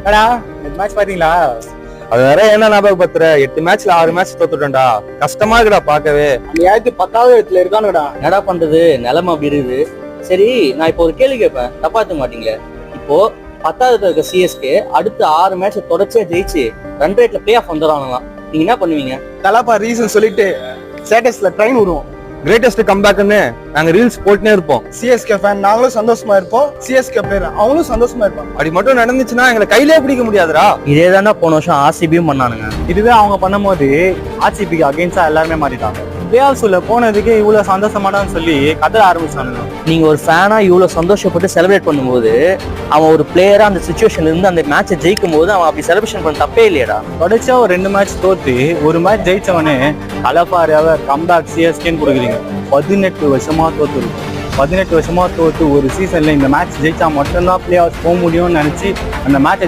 ஏடா மேட்ச் பாத்தீங்களா? அது வேற என்ன ஞாபகப்படுத்துற? 8 மேட்ச்ல 6 மேட்ச் தோத்துட்டோம்டா. கஷ்டமா இருக்குடா பார்க்கவே. நீ 10வது இடத்துல இருக்கானுடா. என்னடா பண்றது, நிலைமை அப்படி இருக்குது. சரி, நான் இப்போ ஒரு கேள்வி கேட்பேன், தப்பாத்த மாட்டீங்க. இப்போ 10வது இருக்க சிஎஸ்கே அடுத்த 6 மேட்ச் தொடர்ச்சியா ஜெயிச்சு ரன் ரேட்ல பிளே ஆஃப் வந்துடுறாங்களாம். நீங்க என்ன பண்ணுவீங்க? தலப்பா ரீசன் சொல்லிட்டு ஸ்டேட்டஸ்ல ட்ரெயின் விடுவோம். கிரேட்டஸ்ட் கம்பேக்னு நாங்க ரீல்ஸ் போட்டுனே இருப்போம். சிஎஸ்கே ஃபேன் நாங்களும் சந்தோஷமா இருப்போம், சிஎஸ்கே பிளேயர் அவங்களும் சந்தோஷமா இருப்பாங்க. அப்படி மட்டும் நடந்துச்சுன்னா எங்களை கையிலே பிடிக்க முடியாதுடா. இதே தானே போன வருஷம் ஆர்சிபியும் பண்ணானுங்க. இதுவே அவங்க பண்ணும்போது ஆர்சிபிக்கு அகைன்ஸ்டா எல்லாருமே மாறிட்டாங்க. பிளே ஆஃப் சொல்ல போனதுக்கு இவ்வளவு சந்தோஷமாடான்னு சொல்லி கதற ஆரம்பிச்சானுங்க. நீங்க ஒரு ஃபேனா இவ்வளவு சந்தோஷப்பட்டு செலிப்ரேட் பண்ணும்போது, அவன் ஒரு பிளேயரா அந்த சுச்சுவேஷன்ல இருந்து அந்த மேட்சை ஜெயிக்கும் போது அவன் அப்படி செலிப்ரேஷன் பண்ண தப்பே இல்லையடா. தொடர்ச்சியா ஒரு 2 மேட்ச் தோத்து ஒரு மேட்ச் ஜெயிச்சவனே தலப்பாரியாவ கம்பேக் சிஎஸ்கேன்னு கொடுக்குறீங்க. 18 வருஷமா தோத்துருக்கு. 18 வருஷமா தோத்து ஒரு சீசன்ல இந்த மேட்ச் ஜெயிச்சா மட்டும்தான் பிளே ஆஃப் போக முடியும்னு நினைச்சு அந்த மேட்சை